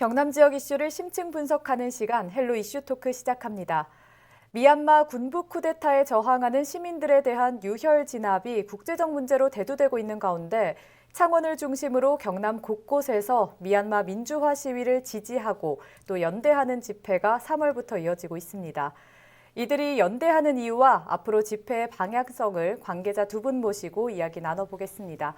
경남 지역 이슈를 심층 분석하는 시간 헬로 이슈 토크 시작합니다. 미얀마 군부 쿠데타에 저항하는 시민들에 대한 유혈 진압이 국제적 문제로 대두되고 있는 가운데 창원을 중심으로 경남 곳곳에서 미얀마 민주화 시위를 지지하고 또 연대하는 집회가 3월부터 이어지고 있습니다. 이들이 연대하는 이유와 앞으로 집회의 방향성을 관계자 두 분 모시고 이야기 나눠보겠습니다.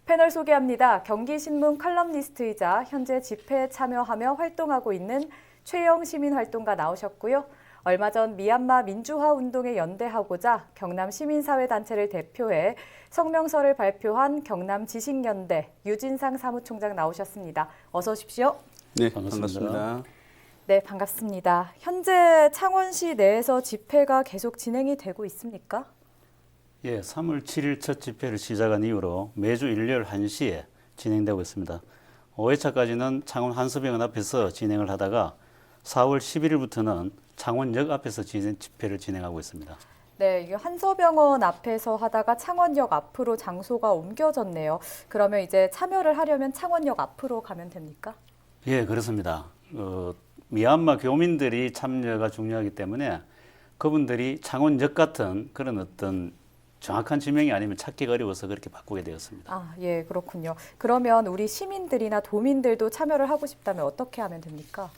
패널 소개합니다. 경기신문 칼럼니스트이자 현재 집회에 참여하며 활동하고 있는 최영 시민활동가 나오셨고요. 얼마 전 미얀마 민주화 운동에 연대하고자 경남 시민사회단체를 대표해 성명서를 발표한 경남지식연대 유진상 사무총장 나오셨습니다. 어서 오십시오. 네, 반갑습니다. 네, 반갑습니다. 현재 창원시 내에서 집회가 계속 진행이 되고 있습니까? 예, 3월 7일 첫 집회를 시작한 이후로 매주 일요일 1시에 진행되고 있습니다. 5회차까지는 창원 한서병원 앞에서 진행을 하다가 4월 11일부터는 창원역 앞에서 집회를 진행하고 있습니다. 네, 이게 한서병원 앞에서 하다가 창원역 앞으로 장소가 옮겨졌네요. 그러면 이제 참여를 하려면 창원역 앞으로 가면 됩니까? 예, 그렇습니다. 미얀마 교민들이 참여가 중요하기 때문에 그분들이 창원역 같은 그런 어떤 정확한 지명이 아니면 찾기가 어려워서 그렇게 바꾸게 되었습니다. 아, 예, 그렇군요. 그러면 우리 시민들이나 도민들도 참여를 하고 싶다면 어떻게 하면 됩니까?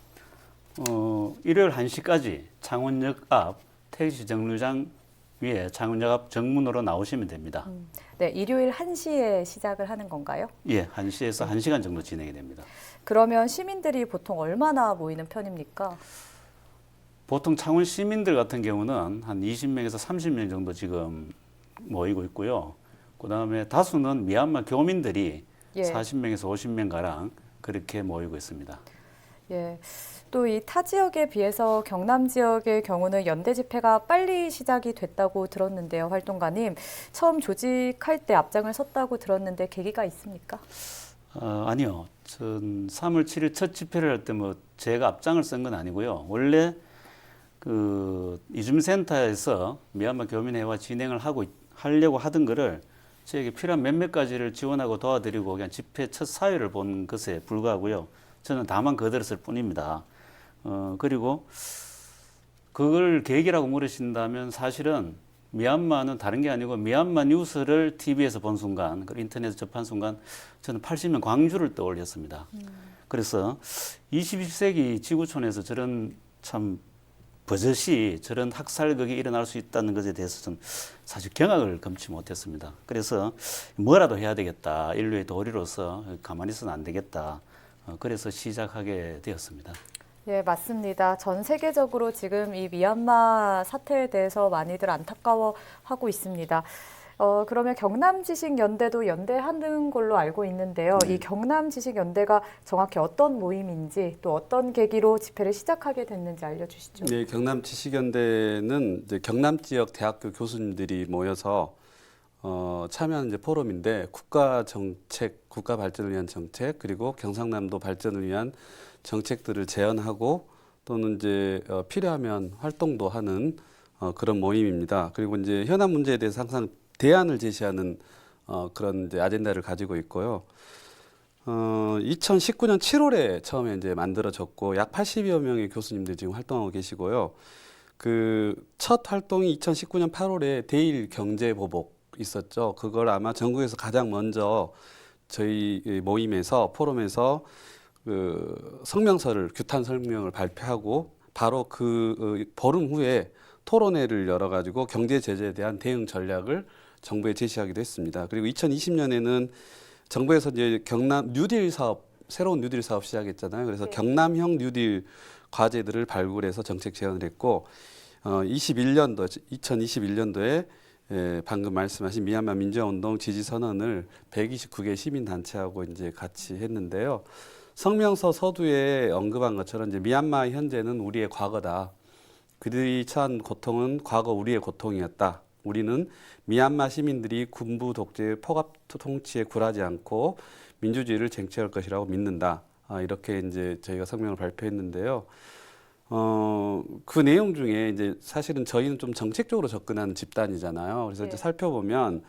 일요일 1시까지 창원역 앞 택시 정류장 위에 창원역 앞 정문으로 나오시면 됩니다. 네, 일요일 1시에 시작을 하는 건가요? 예, 1시에서 1시간 정도 진행이 됩니다. 그러면 시민들이 보통 얼마나 모이는 편입니까? 보통 창원 시민들 같은 경우는 한 20명에서 30명 정도 지금 모이고 있고요. 그다음에 다수는 미얀마 교민들이 예. 40명에서 50명 가량 그렇게 모이고 있습니다. 예. 또 이 타 지역에 비해서 경남 지역의 경우는 연대 집회가 빨리 시작이 됐다고 들었는데요, 활동가님. 처음 조직할 때 앞장을 섰다고 들었는데 계기가 있습니까? 아니요. 전 3월 7일 첫 집회를 할 때 뭐 제가 앞장을 쓴 건 아니고요. 원래 그 이주민센터에서 미얀마 교민회와 진행을 하려고 하던 거를 저에게 필요한 몇몇 가지를 지원하고 도와드리고 그냥 집회 첫 사회를 본 것에 불과하고요. 저는 다만 거들었을 뿐입니다. 그리고 그걸 계기라고 물으신다면 사실은 미얀마는 다른 게 아니고 미얀마 뉴스를 TV에서 본 순간, 그리고 인터넷에 접한 순간 저는 80년 광주를 떠올렸습니다. 그래서 21세기 지구촌에서 저런 참 버젓이 저런 학살극이 일어날 수 있다는 것에 대해서 좀 사실 경악을 금치 못했습니다. 그래서 뭐라도 해야 되겠다. 인류의 도리로서 가만히 있어는 안 되겠다. 그래서 시작하게 되었습니다. 예, 맞습니다. 전 세계적으로 지금 이 미얀마 사태에 대해서 많이들 안타까워하고 있습니다. 그러면 경남지식연대도 연대하는 걸로 알고 있는데요. 이 경남지식연대가 정확히 어떤 모임인지 또 어떤 계기로 집회를 시작하게 됐는지 알려주시죠. 네, 경남지식연대는 이제 경남 지역 대학교 교수님들이 모여서 참여하는 이제 포럼인데 국가 정책, 국가 발전을 위한 정책 그리고 경상남도 발전을 위한 정책들을 제안하고 또는 이제 필요하면 활동도 하는 그런 모임입니다. 그리고 이제 현안 문제에 대해서 항상 대안을 제시하는 그런 이제 아젠다를 가지고 있고요. 2019년 7월에 처음에 이제 만들어졌고 약 80여 명의 교수님들이 지금 활동하고 계시고요. 그 첫 활동이 2019년 8월에 대일 경제 보복 있었죠. 그걸 아마 전국에서 가장 먼저 저희 모임에서 포럼에서 그 성명서를 규탄 성명을 발표하고 바로 그 보름 후에 토론회를 열어가지고 경제 제재에 대한 대응 전략을 정부에 제시하기도 했습니다. 그리고 2020년에는 정부에서 이제 경남 뉴딜 사업, 새로운 뉴딜 사업 시작했잖아요. 그래서 경남형 뉴딜 과제들을 발굴해서 정책 제안을 했고, 2021년도에 방금 말씀하신 미얀마 민주화운동 지지 선언을 129개 시민단체하고 이제 같이 했는데요. 성명서 서두에 언급한 것처럼 이제 미얀마 현재는 우리의 과거다. 그들이 처한 고통은 과거 우리의 고통이었다. 우리는 미얀마 시민들이 군부 독재의 포갑 통치에 굴하지 않고 민주주의를 쟁취할 것이라고 믿는다. 이렇게 이제 저희가 성명을 발표했는데요. 그 내용 중에 이제 사실은 저희는 좀 정책적으로 접근하는 집단이잖아요. 그래서 이제 살펴보면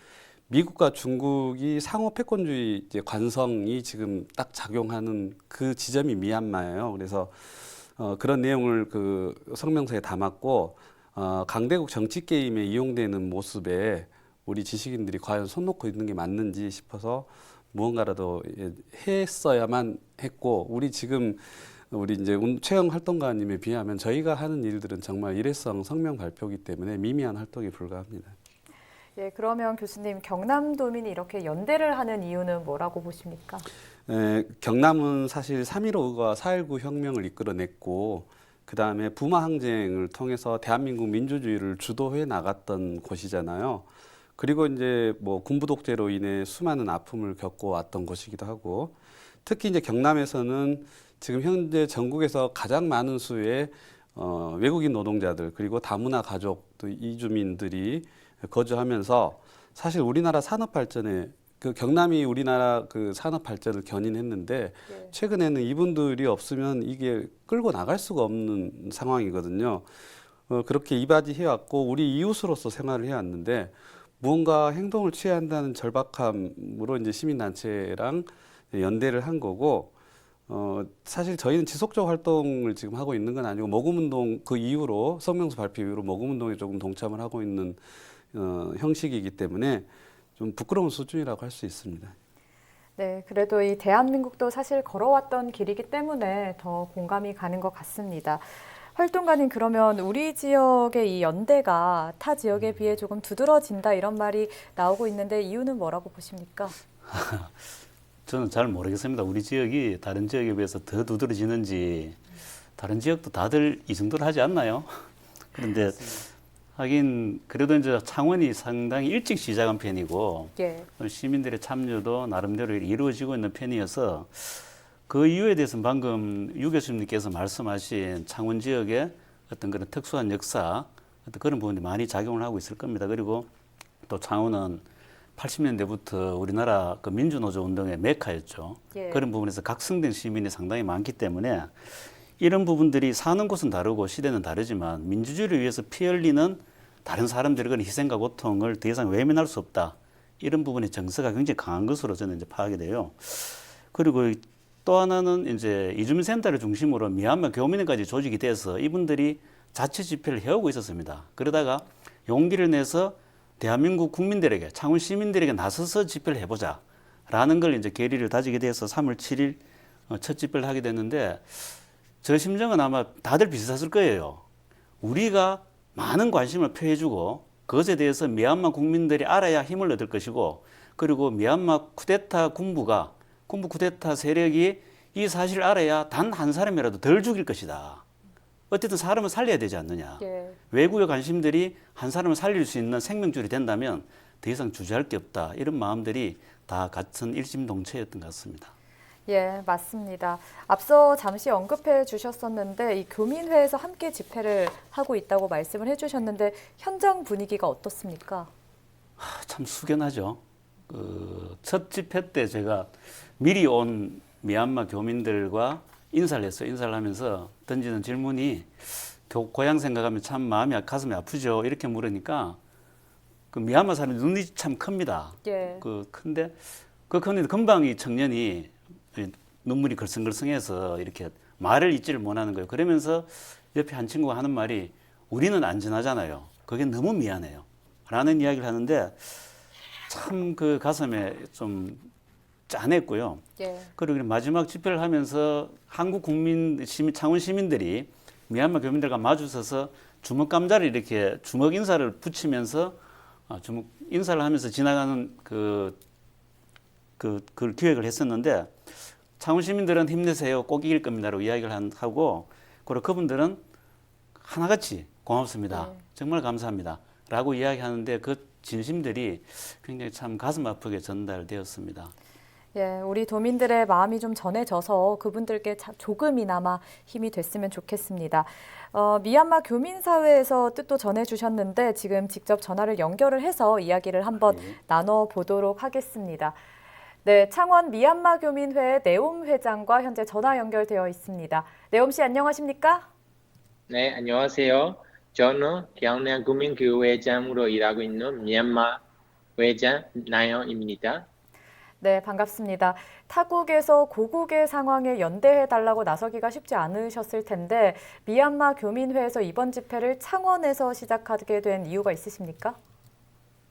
미국과 중국이 상호 패권주의 이제 관성이 지금 딱 작용하는 그 지점이 미얀마예요. 그래서 그런 내용을 그 성명서에 담았고 강대국 정치 게임에 이용되는 모습에 우리 지식인들이 과연 손 놓고 있는 게 맞는지 싶어서 무언가라도 했어야만 했고 우리 지금 우리 이제 최영 활동가님에 비하면 저희가 하는 일들은 정말 일회성 성명 발표이기 때문에 미미한 활동에 불과합니다. 예, 그러면 교수님 경남도민이 이렇게 연대를 하는 이유는 뭐라고 보십니까? 경남은 사실 3.15 의거와 4.19 혁명을 이끌어냈고 그 다음에 부마 항쟁을 통해서 대한민국 민주주의를 주도해 나갔던 곳이잖아요. 그리고 이제 뭐 군부 독재로 인해 수많은 아픔을 겪어왔던 곳이기도 하고 특히 이제 경남에서는 지금 현재 전국에서 가장 많은 수의 외국인 노동자들 그리고 다문화 가족 또 이주민들이 거주하면서 사실 우리나라 산업 발전에 그 경남이 우리나라 그 산업 발전을 견인했는데 예. 최근에는 이분들이 없으면 이게 끌고 나갈 수가 없는 상황이거든요. 그렇게 이바지 해왔고 우리 이웃으로서 생활을 해왔는데 무언가 행동을 취해야 한다는 절박함으로 이제 시민단체랑 연대를 한 거고 사실 저희는 지속적 활동을 지금 하고 있는 건 아니고 모금운동 그 이후로 성명서 발표 이후로 모금운동에 조금 동참을 하고 있는 형식이기 때문에 좀 부끄러운 수준이라고 할 수 있습니다. 네, 그래도 이 대한민국도 사실 걸어왔던 길이기 때문에 더 공감이 가는 것 같습니다. 활동가님, 그러면 우리 지역의 이 연대가 타 지역에 비해 조금 두드러진다 이런 말이 나오고 있는데 이유는 뭐라고 보십니까? 저는 잘 모르겠습니다. 우리 지역이 다른 지역에 비해서 더 두드러지는지 다른 지역도 다들 이 정도로 하지 않나요? 그런데 하긴 그래도 이제 창원이 상당히 일찍 시작한 편이고 예. 시민들의 참여도 나름대로 이루어지고 있는 편이어서 그 이유에 대해서는 방금 유 교수님께서 말씀하신 창원 지역의 어떤 그런 특수한 역사 어떤 그런 부분이 많이 작용을 하고 있을 겁니다. 그리고 또 창원은 80년대부터 우리나라 그 민주노조 운동의 메카였죠. 예. 그런 부분에서 각성된 시민이 상당히 많기 때문에 이런 부분들이 사는 곳은 다르고 시대는 다르지만 민주주의를 위해서 피 흘리는 다른 사람들의 그런 희생과 고통을 더 이상 외면할 수 없다. 이런 부분의 정서가 굉장히 강한 것으로 저는 이제 파악이 돼요. 그리고 또 하나는 이제 이주민센터를 중심으로 미얀마 교민회까지 조직이 돼서 이분들이 자체 집회를 해오고 있었습니다. 그러다가 용기를 내서 대한민국 국민들에게, 창원 시민들에게 나서서 집회를 해보자. 라는 걸 이제 계리를 다지게 돼서 3월 7일 첫 집회를 하게 됐는데 저 심정은 아마 다들 비슷했을 거예요. 우리가 많은 관심을 표해주고 그것에 대해서 미얀마 국민들이 알아야 힘을 얻을 것이고 그리고 미얀마 쿠데타 군부 쿠데타 세력이 이 사실을 알아야 단 한 사람이라도 덜 죽일 것이다. 어쨌든 사람을 살려야 되지 않느냐. 예. 외국의 관심들이 한 사람을 살릴 수 있는 생명줄이 된다면 더 이상 주저할 게 없다. 이런 마음들이 다 같은 일심동체였던 것 같습니다. 예, 맞습니다. 앞서 잠시 언급해 주셨었는데 이 교민회에서 함께 집회를 하고 있다고 말씀을 해주셨는데 현장 분위기가 어떻습니까? 참 숙연하죠. 첫 집회 때 제가 미리 온 미얀마 교민들과 인사를 했어요. 인사를 하면서 던지는 질문이 고향 생각하면 참 마음이 가슴이 아프죠. 이렇게 물으니까 그 미얀마 사람 눈이 참 큽니다. 예. 큰데 큰데 금방 이 청년이 눈물이 걸성걸성해서 이렇게 말을 잇지를 못하는 거예요. 그러면서 옆에 한 친구가 하는 말이 우리는 안전하잖아요. 그게 너무 미안해요. 라는 이야기를 하는데 참 그 가슴에 좀 짠했고요. 예. 그리고 마지막 집회를 하면서 한국 창원 시민들이 미얀마 교민들과 마주서서 주먹 감자를 이렇게 주먹 인사를 붙이면서 주먹 인사를 하면서 지나가는 그 기획을 했었는데 창원 시민들은 힘내세요. 꼭 이길 겁니다라고 이야기를 하고 그리고 그분들은 하나같이 고맙습니다. 네. 정말 감사합니다. 라고 이야기하는데 그 진심들이 굉장히 참 가슴 아프게 전달되었습니다. 예, 우리 도민들의 마음이 좀 전해져서 그분들께 조금이나마 힘이 됐으면 좋겠습니다. 미얀마 교민사회에서 뜻도 전해주셨는데 지금 직접 전화를 연결을 해서 이야기를 한번 나눠보도록 하겠습니다. 네, 창원 미얀마 교민회 내옴 회장과 현재 전화 연결되어 있습니다. 내옴 씨 안녕하십니까? 네, 안녕하세요. 저는 경남 구민교회장으로 일하고 있는 미얀마 외장 나영입니다. 네, 반갑습니다. 타국에서 고국의 상황에 연대해달라고 나서기가 쉽지 않으셨을 텐데 미얀마 교민회에서 이번 집회를 창원에서 시작하게 된 이유가 있으십니까?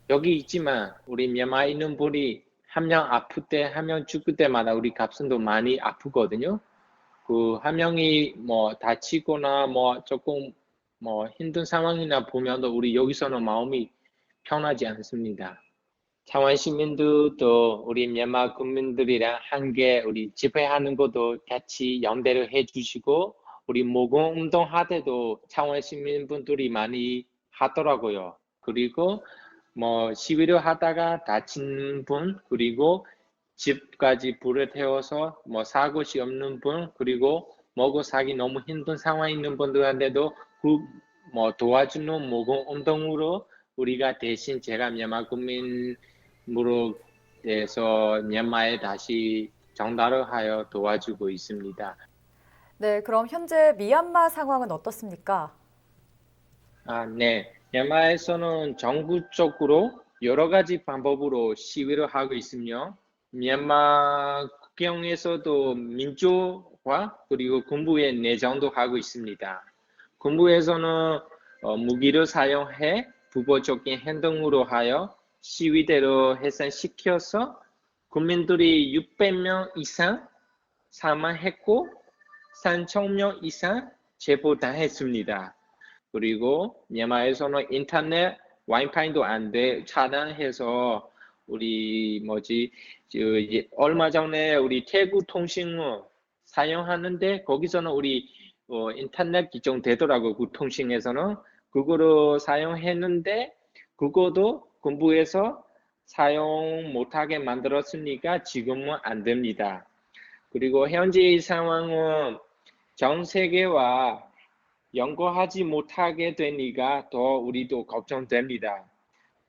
여기 있지만 우리 미얀마에 있는 분이 한 명 아플 때, 한 명 죽을 때마다 우리 갑선도 많이 아프거든요. 그 한 명이 뭐 다치거나 뭐 조금 뭐 힘든 상황이나 보면도 우리 여기서는 마음이 편하지 않습니다. 창원 시민들도 우리 미얀마 국민들이랑 함께 우리 집회하는 것도 같이 연대를 해주시고 우리 모금 운동할 때도 창원 시민분들이 많이 하더라고요. 그리고 뭐 시위를 하다가 다친 분 그리고 집까지 불을 태워서 뭐 살 곳이 없는 분 그리고 먹고 살기 너무 힘든 상황에 있는 분들한테도 그 뭐 도와주는 모금 운동으로 우리가 대신 제가 미얀마 국민으로 돼서 미얀마에 다시 전달을 하여 도와주고 있습니다. 네, 그럼 현재 미얀마 상황은 어떻습니까? 네. 미얀마에서는 전국적으로 여러 가지 방법으로 시위를 하고 있으며 미얀마 국경에서도 민주화 그리고 군부의 내정도 하고 있습니다. 군부에서는 무기를 사용해 부보적인 행동으로 하여 시위대로 해산시켜서 국민들이 600명 이상 사망했고 3,000명 이상 체포당했습니다. 그리고 미얀마에서는 인터넷 와이파이도 안 돼 차단해서 우리 얼마 전에 우리 태국 통신을 사용하는데 거기서는 우리 인터넷 기종되더라고 그 통신에서는 그거를 사용했는데 그거도 군부에서 사용 못하게 만들었으니까 지금은 안 됩니다. 그리고 현재의 상황은 전 세계와 연구하지 못하게 되니까 더 우리도 걱정됩니다.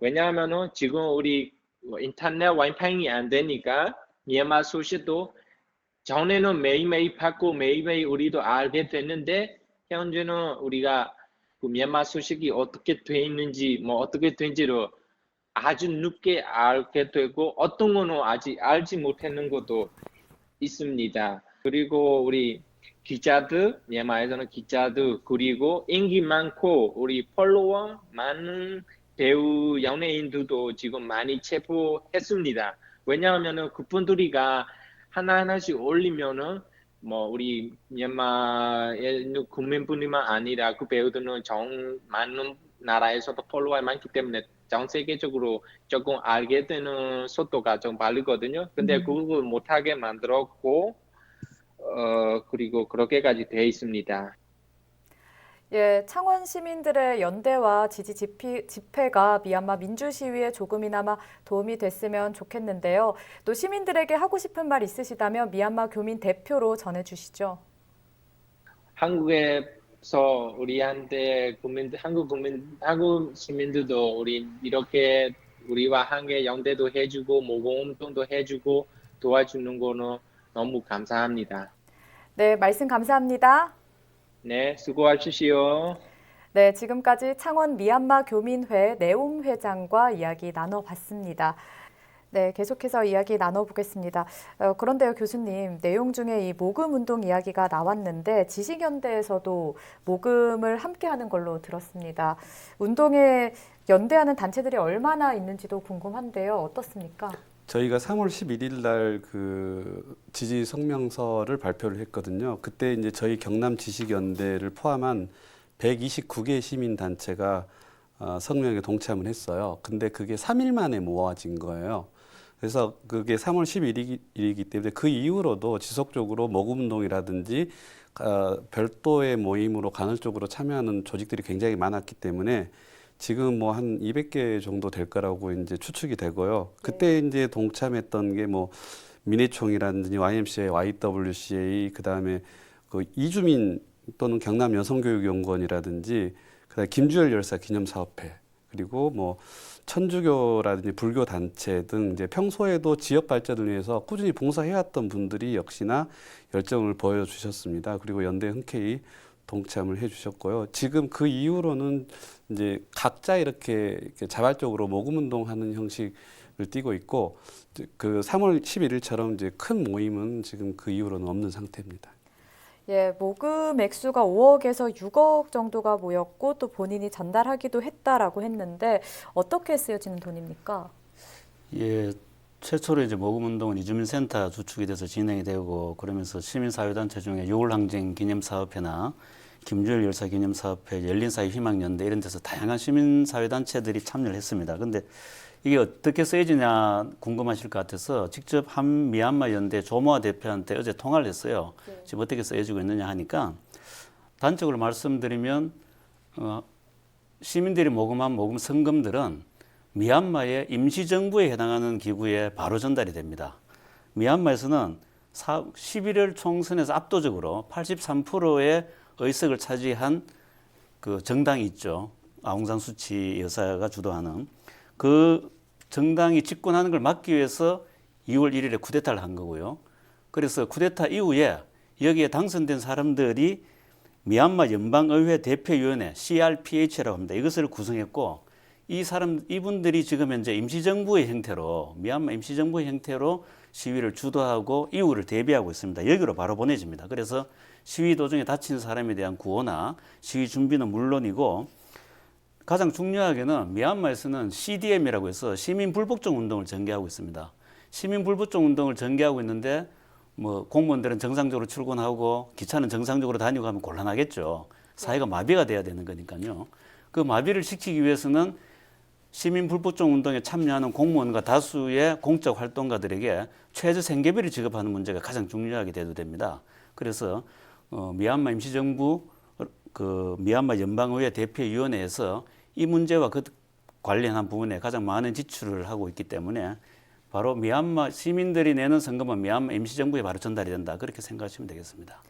왜냐하면 지금 우리 인터넷 와이파이 안 되니까 미얀마 소식도 전에는 매일매일 받고 매일매일 우리도 알게 됐는데 현재는 우리가 그 미얀마 소식이 어떻게 돼 있는지 뭐 어떻게 된지를 아주 늦게 알게 되고 어떤 거는 아직 알지 못하는 것도 있습니다. 그리고 우리 기자들, 미얀마에서는 기자들 그리고 인기 많고 우리 팔로워 많은 배우 연예인들도 지금 많이 체포했습니다. 왜냐하면은 그분들이가 하나하나씩 올리면은 뭐 우리 미얀마의 있는 국민뿐만 아니라 그 배우들은 많은 나라에서도 팔로워가 많기 때문에 전 세계적으로 조금 알게 되는 속도가 좀 빠르거든요. 근데 그걸 못하게 만들었고 그리고 그렇게까지 되어 있습니다. 예, 창원 시민들의 연대와 지지 집회가 미얀마 민주 시위에 조금이나마 도움이 됐으면 좋겠는데요. 또 시민들에게 하고 싶은 말 있으시다면 미얀마 교민 대표로 전해주시죠. 한국에서 우리한테 한국 시민들도 우리 이렇게 우리와 함께 연대도 해주고 모금 운동도 해주고 도와주는 거는 너무 감사합니다. 네, 말씀 감사합니다. 네, 수고하십시오. 네, 지금까지 창원 미얀마 교민회 내옴 회장과 이야기 나눠봤습니다. 네, 계속해서 이야기 나눠보겠습니다. 그런데요, 교수님, 내용 중에 이 모금 운동 이야기가 나왔는데 지식연대에서도 모금을 함께하는 걸로 들었습니다. 운동에 연대하는 단체들이 얼마나 있는지도 궁금한데요, 어떻습니까? 저희가 3월 11일 날 그 지지 성명서를 발표를 했거든요. 그때 이제 저희 경남 지식연대를 포함한 129개 시민 단체가 성명에 동참을 했어요. 근데 그게 3일 만에 모아진 거예요. 그래서 그게 3월 11일이기 때문에 그 이후로도 지속적으로 모금운동이라든지 별도의 모임으로 간헐적으로 참여하는 조직들이 굉장히 많았기 때문에 지금 뭐 한 200개 정도 될 거라고 이제 추측이 되고요. 그때 이제 동참했던 게 뭐 민해총이라든지 YMCA, YWCA, 그다음에 그 이주민 또는 경남 여성교육연구원이라든지 그다음에 김주열 열사 기념사업회 그리고 뭐 천주교라든지 불교 단체 등 이제 평소에도 지역 발전을 위해서 꾸준히 봉사해왔던 분들이 역시나 열정을 보여주셨습니다. 그리고 연대 흔쾌히 동참을 해주셨고요. 지금 그 이후로는 이제 각자 이렇게 자발적으로 모금 운동하는 형식을 띠고 있고 그 3월 11일처럼 이제 큰 모임은 지금 그 이후로는 없는 상태입니다. 예, 모금 액수가 5억에서 6억 정도가 모였고 또 본인이 전달하기도 했다라고 했는데 어떻게 쓰여지는 돈입니까? 예, 최초로 이제 모금운동은 이주민센터 주축이 돼서 진행이 되고 그러면서 시민사회단체 중에 6.1항쟁 기념사업회나 김주열 열사 기념사업회, 열린사회 희망연대 이런 데서 다양한 시민사회단체들이 참여를 했습니다. 근데 이게 어떻게 쓰여지냐 궁금하실 것 같아서 직접 한 미얀마 연대 조모아 대표한테 어제 통화를 했어요. 네. 지금 어떻게 쓰여지고 있느냐 하니까 단적으로 말씀드리면 시민들이 모금한 모금 성금들은 미얀마의 임시정부에 해당하는 기구에 바로 전달이 됩니다. 미얀마에서는 11월 총선에서 압도적으로 83%의 의석을 차지한 그 정당이 있죠. 아웅산 수치 여사가 주도하는 그 정당이 집권하는 걸 막기 위해서 2월 1일에 쿠데타를 한 거고요. 그래서 쿠데타 이후에 여기에 당선된 사람들이 미얀마 연방의회 대표위원회 CRPH라고 합니다. 이것을 구성했고 이분들이 지금 현재 임시정부의 형태로 미얀마 임시정부의 형태로 시위를 주도하고 이후를 대비하고 있습니다. 여기로 바로 보내집니다. 그래서 시위 도중에 다친 사람에 대한 구호나 시위 준비는 물론이고 가장 중요하게는 미얀마에서는 CDM이라고 해서 시민 불복종 운동을 전개하고 있습니다. 시민 불복종 운동을 전개하고 있는데 뭐 공무원들은 정상적으로 출근하고 기차는 정상적으로 다니고 하면 곤란하겠죠. 사회가 마비가 돼야 되는 거니까요. 그 마비를 시키기 위해서는 시민 불복종 운동에 참여하는 공무원과 다수의 공적 활동가들에게 최저 생계비를 지급하는 문제가 가장 중요하게 대두됩니다. 그래서 미얀마 임시정부 미얀마 연방의회 대표위원회에서 이 문제와 그 관련한 부분에 가장 많은 지출을 하고 있기 때문에 바로 미얀마 시민들이 내는 성금은 미얀마 임시정부에 바로 전달이 된다. 그렇게 생각하시면 되겠습니다.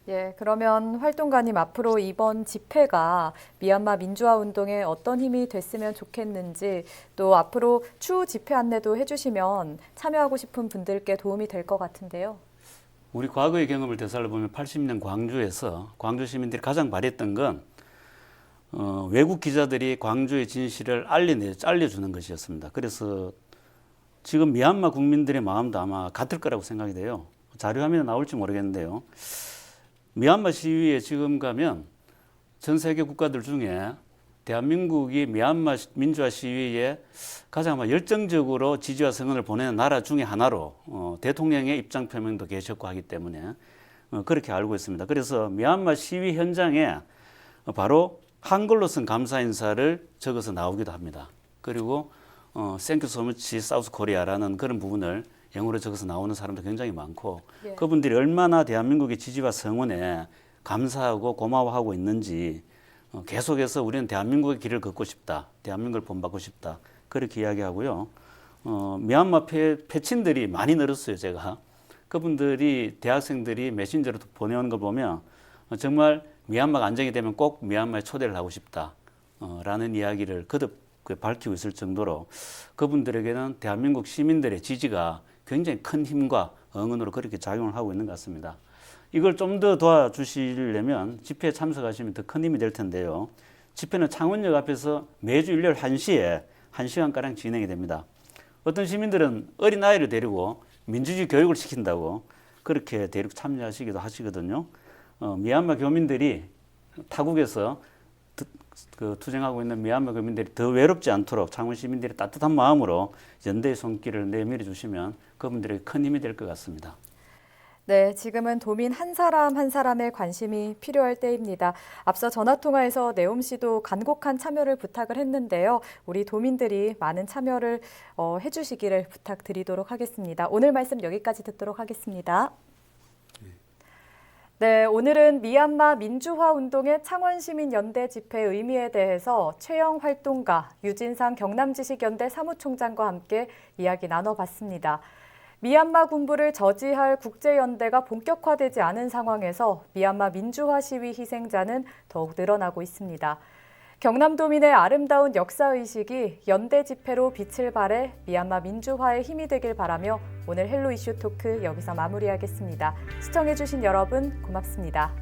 예, 그러면 활동가님 앞으로 이번 집회가 미얀마 민주화 운동에 어떤 힘이 됐으면 좋겠는지 또 앞으로 추후 집회 안내도 해주시면 참여하고 싶은 분들께 도움이 될 것 같은데요. 우리 과거의 경험을 되살려보면 80년 광주에서 광주 시민들이 가장 바랬던 건 외국 기자들이 광주의 진실을 알려주는 것이었습니다. 그래서 지금 미얀마 국민들의 마음도 아마 같을 거라고 생각이 돼요. 자료화면에 나올지 모르겠는데요. 미얀마 시위에 지금 가면 전 세계 국가들 중에 대한민국이 미얀마 민주화 시위에 가장 열정적으로 지지와 성원을 보내는 나라 중에 하나로 대통령의 입장 표명도 계셨고 하기 때문에 그렇게 알고 있습니다. 그래서 미얀마 시위 현장에 바로 한글로 쓴 감사 인사를 적어서 나오기도 합니다. 그리고 Thank you so much, South Korea라는 그런 부분을 영어로 적어서 나오는 사람도 굉장히 많고 예. 그분들이 얼마나 대한민국의 지지와 성원에 감사하고 고마워하고 있는지 계속해서 우리는 대한민국의 길을 걷고 싶다. 대한민국을 본받고 싶다. 그렇게 이야기하고요. 미얀마 패친들이 많이 늘었어요. 제가. 그분들이 대학생들이 메신저로 보내오는 걸 보면 정말 미얀마가 안정이 되면 꼭 미얀마에 초대를 하고 싶다. 라는 이야기를 거듭 밝히고 있을 정도로 그분들에게는 대한민국 시민들의 지지가 굉장히 큰 힘과 응원으로 그렇게 작용을 하고 있는 것 같습니다. 이걸 좀 더 도와주시려면 집회에 참석하시면 더 큰 힘이 될 텐데요. 집회는 창원역 앞에서 매주 일요일 1시에 1시간가량 진행이 됩니다. 어떤 시민들은 어린아이를 데리고 민주주의 교육을 시킨다고 그렇게 데리고 참여하시기도 하시거든요. 미얀마 교민들이 타국에서 투쟁하고 있는 미얀마 교민들이 더 외롭지 않도록 창원 시민들이 따뜻한 마음으로 연대의 손길을 내밀어 주시면 그분들에게 큰 힘이 될 것 같습니다. 네, 지금은 도민 한 사람 한 사람의 관심이 필요할 때입니다. 앞서 전화통화에서 내옴 씨도 간곡한 참여를 부탁을 했는데요. 우리 도민들이 많은 참여를 해주시기를 부탁드리도록 하겠습니다. 오늘 말씀 여기까지 듣도록 하겠습니다. 네, 오늘은 미얀마 민주화 운동의 창원시민연대 집회 의미에 대해서 최영 활동가, 유진상 경남지식연대 사무총장과 함께 이야기 나눠봤습니다. 미얀마 군부를 저지할 국제연대가 본격화되지 않은 상황에서 미얀마 민주화 시위 희생자는 더욱 늘어나고 있습니다. 경남도민의 아름다운 역사의식이 연대 집회로 빛을 발해 미얀마 민주화에 힘이 되길 바라며 오늘 헬로 이슈 토크 여기서 마무리하겠습니다. 시청해주신 여러분 고맙습니다.